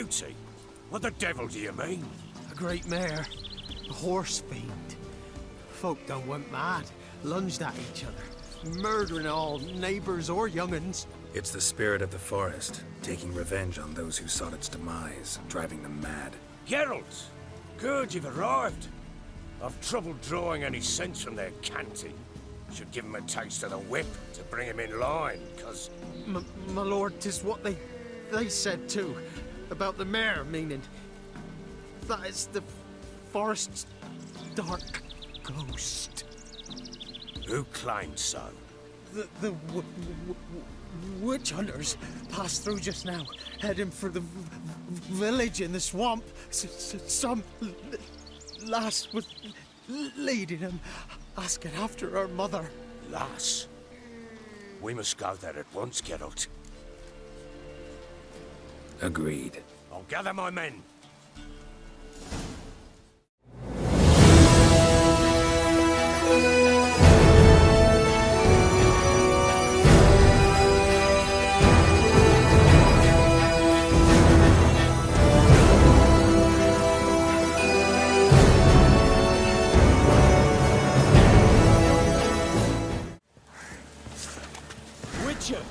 beauty? What the devil do you mean? A great mare. A horse fiend. Folk done went mad, lunged at each other, murdering all neighbours or young'uns. It's the spirit of the forest, taking revenge on those who sought its demise, driving them mad. Geralt! Good, you've arrived. I've trouble drawing any sense from their canting. Should give him a taste of the whip to bring him in line, cause... My lord, 'tis what they said too, about the mare, meaning that it's the forest's dark ghost. Who claimed so? The witch hunters passed through just now, heading for the village in the swamp. Some lass was leading them, asking after her mother. Lass? We must go there at once, Geralt. Agreed. I'll gather my men.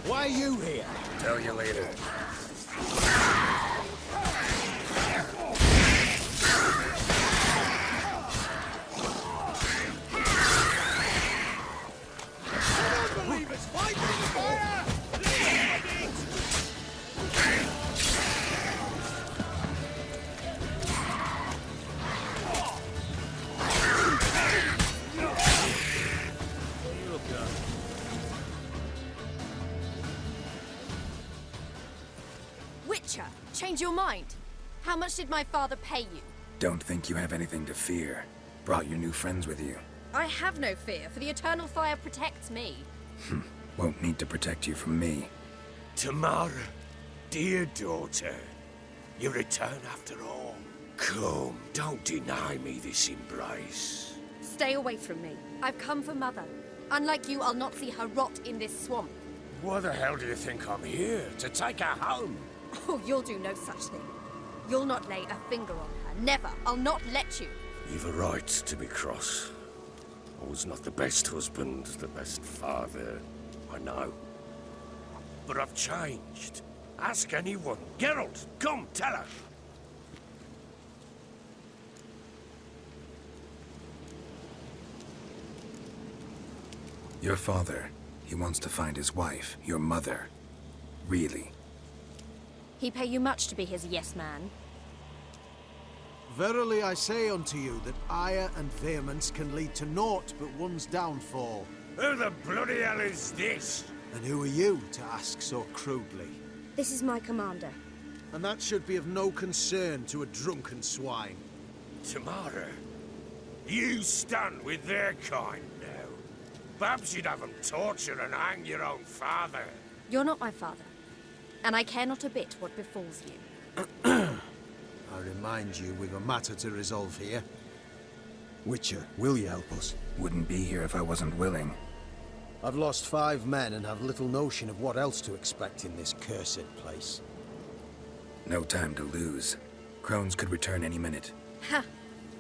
Why are you here? Tell you later. Change your mind. How much did my father pay you? Don't think you have anything to fear. Brought your new friends with you. I have no fear, for the eternal fire protects me. Won't need to protect you from me. Tamara, dear daughter, you return after all. Come, don't deny me this embrace. Stay away from me. I've come for Mother. Unlike you, I'll not see her rot in this swamp. Why the hell do you think I'm here? To take her home? Oh, you'll do no such thing. You'll not lay a finger on her. Never. I'll not let you. You've a right to be cross. I was not the best husband, the best father, I know. But I've changed. Ask anyone. Geralt, come, tell her. Your father, he wants to find his wife, your mother. Really. He pay you much to be his yes-man. Verily I say unto you that ire and vehemence can lead to naught but one's downfall. Who the bloody hell is this? And who are you to ask so crudely? This is my commander. And that should be of no concern to a drunken swine. Tamara, you stand with their kind now. Perhaps you'd have them torture and hang your own father. You're not my father. And I care not a bit what befalls you. I remind you, we've a matter to resolve here. Witcher, will you help us? Wouldn't be here if I wasn't willing. I've lost 5 men and have little notion of what else to expect in this cursed place. No time to lose. Crones could return any minute. Ha!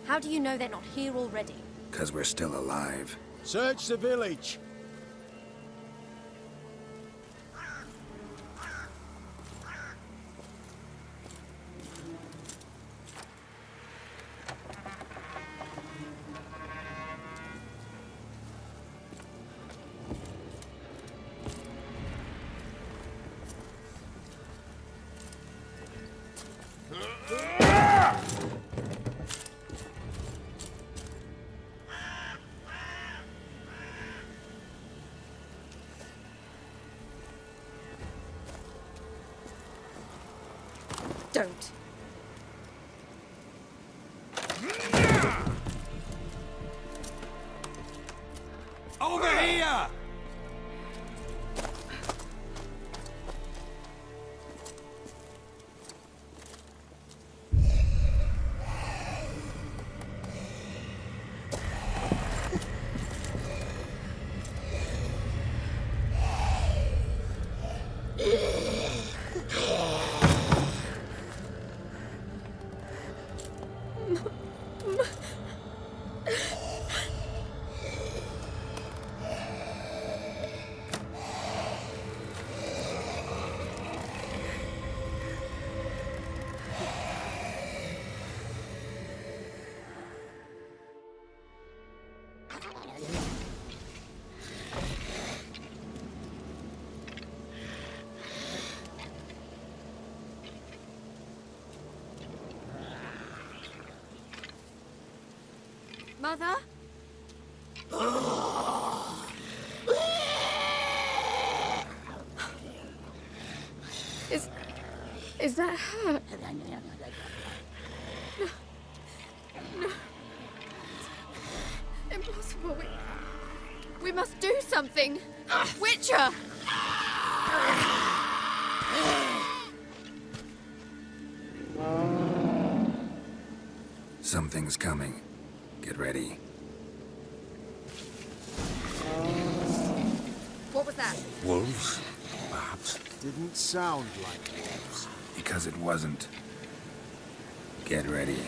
How do you know they're not here already? 'Cause we're still alive. Search the village! Don't. Over here! Mother? Is that her? No. No. Impossible. We must do something. Witcher! Something's coming. Get ready. What was that? Wolves? Perhaps. Didn't sound like wolves. Because it wasn't. Get ready.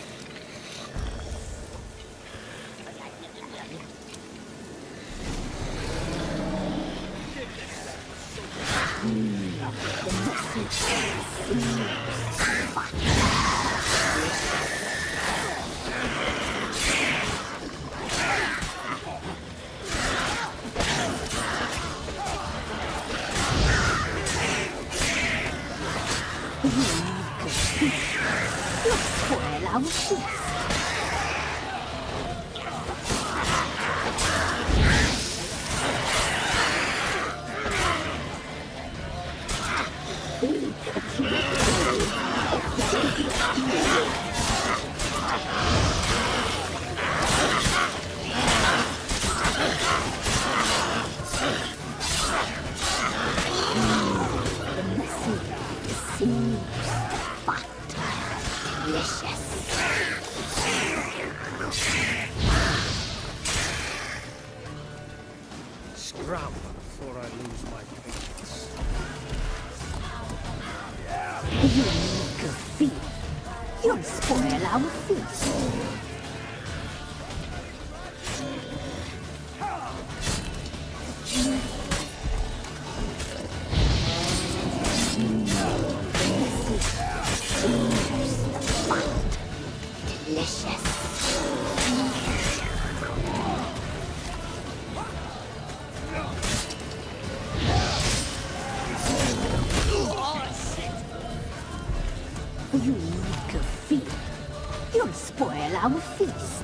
Scram before I lose my patience. You'll spoil our feast. You'll spoil our feast.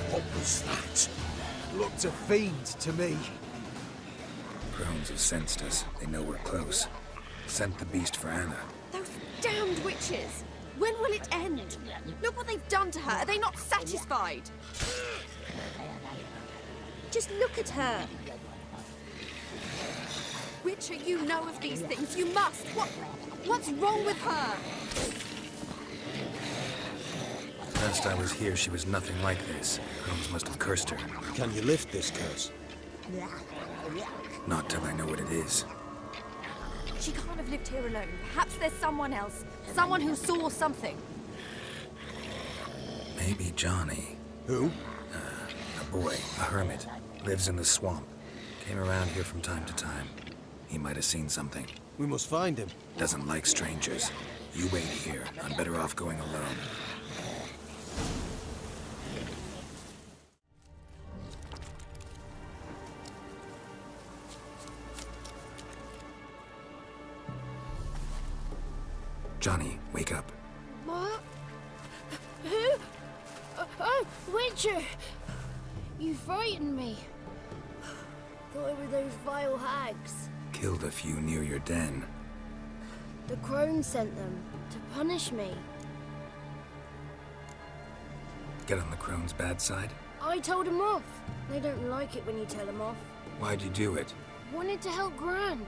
What was that? Looked a fiend to me. Crones have sensed us. They know we're close. Sent the beast for Anna. Those damned witches! When will it end? Look what they've done to her. Are they not satisfied? Just look at her. Witcher, you know of these things. You must. What's wrong with her? Last I was here, she was nothing like this. Crones must have cursed her. Can you lift this curse? Not till I know what it is. She can't have lived here alone. Perhaps there's someone else. Someone who saw something. Maybe Johnny. Who? A boy, a hermit. Lives in the swamp. Came around here from time to time. He might have seen something. We must find him. Doesn't like strangers. You wait here. I'm better off going alone. Johnny, wake up. What? Who? Oh, Witcher! You frightened me. Thought it were those vile hags. Killed a few near your den. The Crones sent them to punish me. Get on the Crones' bad side? I told them off. They don't like it when you tell them off. Why'd you do it? Wanted to help Gran.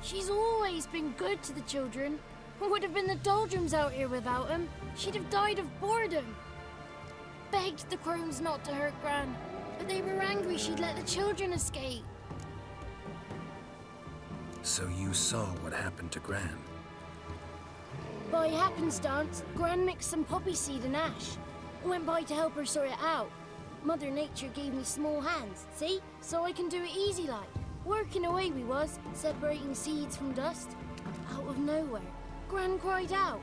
She's always been good to the children. Would have been the doldrums out here without him. She'd have died of boredom. Begged the Crones not to hurt Gran, but they were angry she'd let the children escape. So you saw what happened to Gran? By happenstance, Gran mixed some poppy seed and ash. Went by to help her sort it out. Mother Nature gave me small hands, see? So I can do it easy like. Working away we was, separating seeds from dust. Out of nowhere, Gran cried out.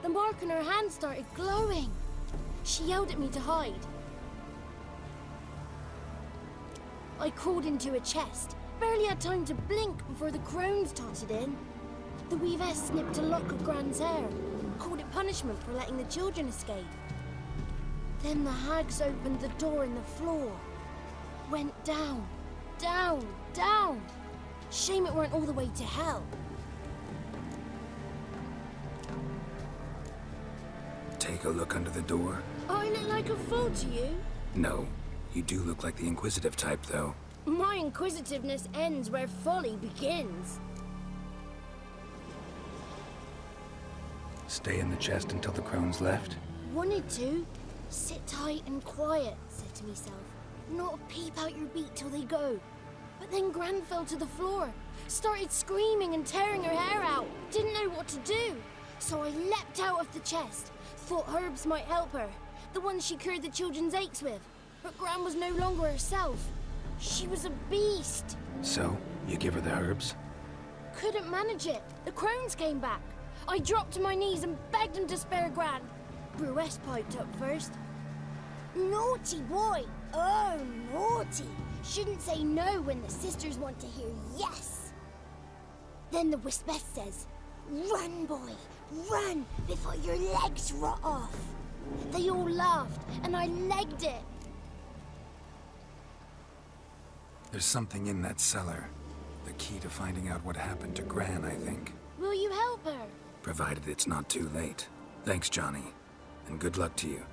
The mark on her hand started glowing. She yelled at me to hide. I crawled into a chest. Barely had time to blink before the Crones totted in. The weavess snipped a lock of Gran's hair. Called it punishment for letting the children escape. Then the hags opened the door in the floor. Went down, down, down. Shame it weren't all the way to hell. Take a look under the door? I look like a fool to you? No. You do look like the inquisitive type, though. My inquisitiveness ends where folly begins. Stay in the chest until the Crones left? Wanted to. Sit tight and quiet, said to myself. Not peep out your beat till they go. But then Gran fell to the floor. Started screaming and tearing her hair out. Didn't know what to do. So I leapt out of the chest. Thought herbs might help her. The ones she cured the children's aches with. But Gran was no longer herself. She was a beast. So, you give her the herbs? Couldn't manage it. The Crones came back. I dropped to my knees and begged him to spare Gran. Bruess piped up first. Naughty boy. Oh, naughty. Shouldn't say no when the sisters want to hear yes. Then the Wispess says, run, boy, run before your legs rot off. They all laughed, and I legged it. There's something in that cellar. The key to finding out what happened to Gran, I think. Will you help her? Provided it's not too late. Thanks, Johnny. And good luck to you.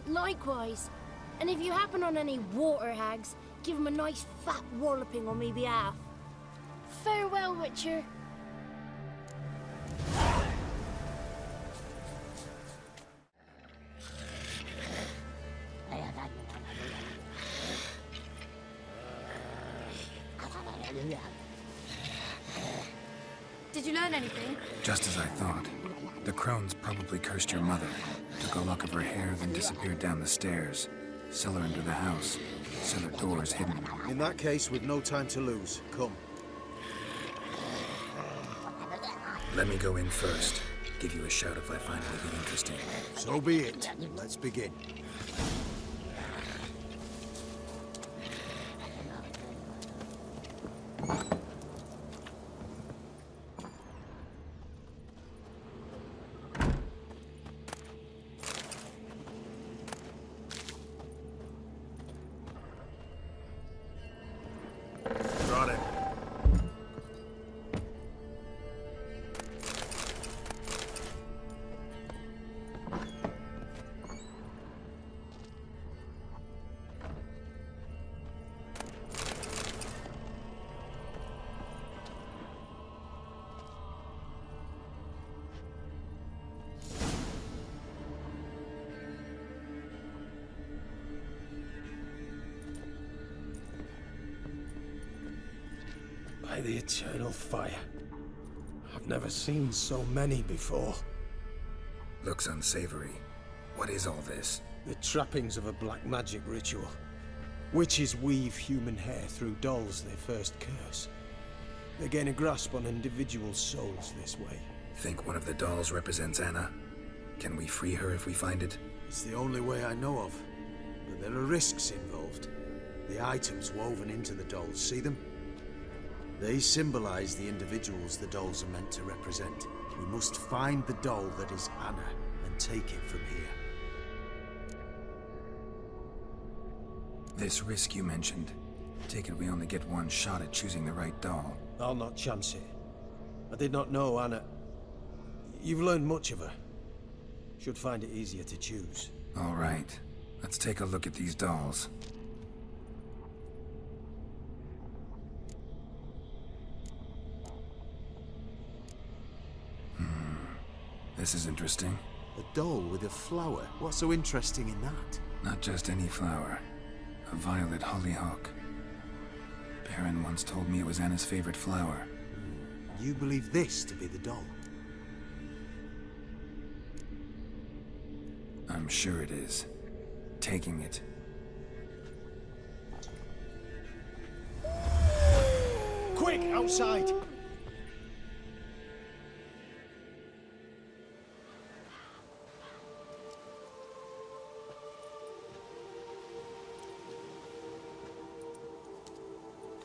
Likewise. And if you happen on any water hags, give them a nice fat walloping on me behalf. Farewell, Witcher. Did you learn anything? Just as I thought. The Crones probably cursed your mother. Took a lock of her hair, then disappeared down the stairs. Cellar under the house. Cellar doors hidden. In that case, we've no time to lose. Come. Let me go in first. Give you a shout if I find anything interesting. So be it. Let's begin. Got it. By the eternal fire, I've Never seen so many before. Looks unsavory. What is all this? The trappings of a black magic ritual. Witches weave human hair through dolls they first curse. They gain a grasp on individual souls this way. Think one of the dolls represents Anna? Can we free her if we find it? It's the only way I know of. But there are risks involved. The items woven into the dolls, see them? They symbolize the individuals the dolls are meant to represent. We must find the doll that is Anna and take it from here. This risk you mentioned. Take it we only get one shot at choosing the right doll. I'll not chance it. I did not know Anna. You've learned much of her. Should find it easier to choose. All right. Let's take a look at these dolls. This is interesting. A doll with a flower? What's so interesting in that? Not just any flower. A violet hollyhock. Baron once told me it was Anna's favorite flower. You believe this to be the doll? I'm sure it is. Taking it. Quick, outside!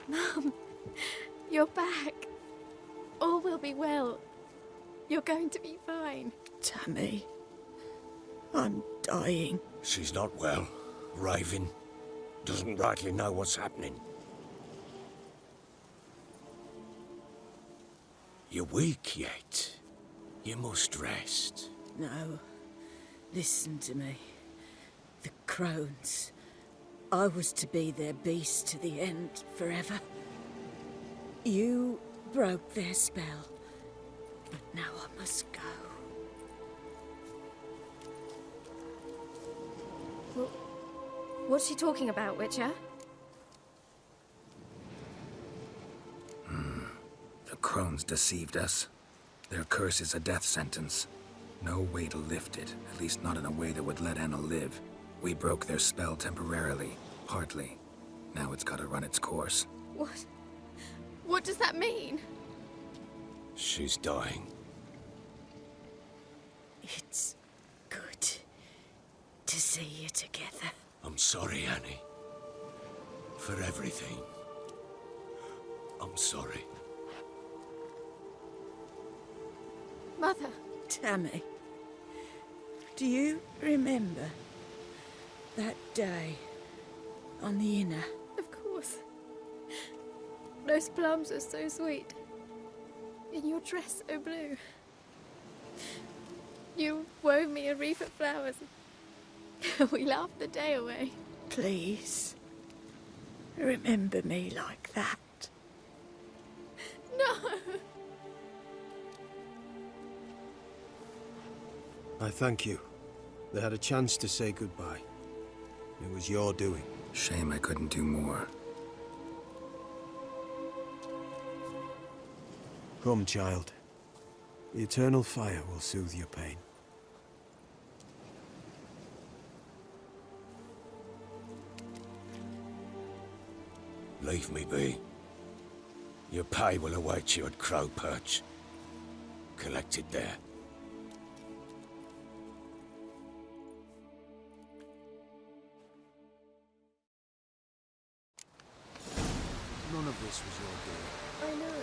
Mum, you're back. All will be well. You're going to be fine. Tammy, I'm dying. She's not well. Raving. Doesn't rightly know what's happening. You're weak yet. You must rest. No, listen to me. The Crones. I was to be their beast to the end, forever. You broke their spell, but now I must go. Well, what's she talking about, Witcher? The Crones deceived us. Their curse is a death sentence. No way to lift it, at least not in a way that would let Anna live. We broke their spell temporarily, partly. Now it's gotta run its course. What? What does that mean? She's dying. It's good to see you together. I'm sorry, Annie. For everything. I'm sorry. Mother. Tammy, do you remember that day on the Inner? Of course. Those plums are so sweet. And your dress so blue. You wove me a wreath of flowers. We laughed the day away. Please, remember me like that. No! I thank you. They had a chance to say goodbye. It was your doing. Shame I couldn't do more. Come, child. The eternal fire will soothe your pain. Leave me be. Your pay will await you at Crow Perch. Collect it there. None of this was your doing. I know.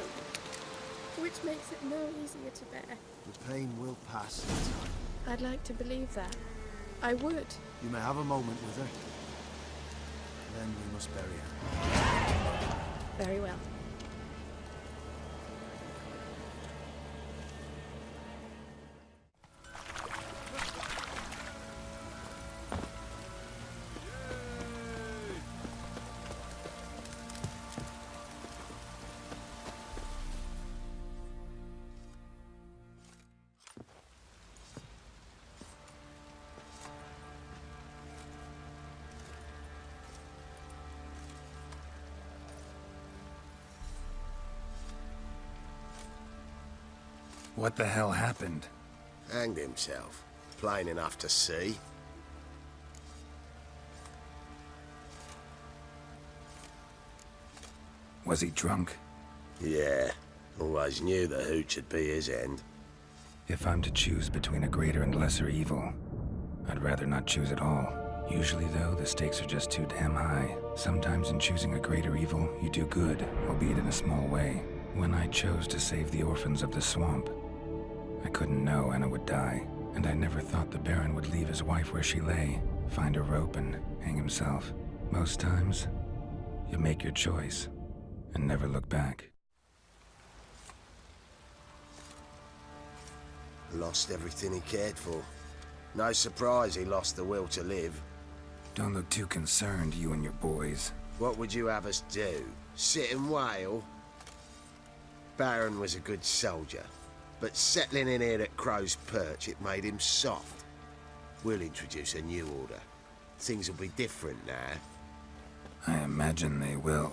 Which makes it no easier to bear. The pain will pass in time. I'd like to believe that. I would. You may have a moment with her. Then we must bury her. Very well. What the hell happened? Hanged himself. Plain enough to see. Was he drunk? Yeah. Always knew the hooch would be his end. If I'm to choose between a greater and lesser evil, I'd rather not choose at all. Usually, though, the stakes are just too damn high. Sometimes in choosing a greater evil, you do good, albeit in a small way. When I chose to save the orphans of the swamp, I couldn't know Anna would die, and I never thought the Baron would leave his wife where she lay, find a rope and hang himself. Most times, you make your choice and never look back. Lost everything he cared for. No surprise he lost the will to live. Don't look too concerned, you and your boys. What would you have us do? Sit and wail? Baron was a good soldier, but settling in here at Crow's Perch, it made him soft. We'll introduce a new order. Things will be different now. I imagine they will.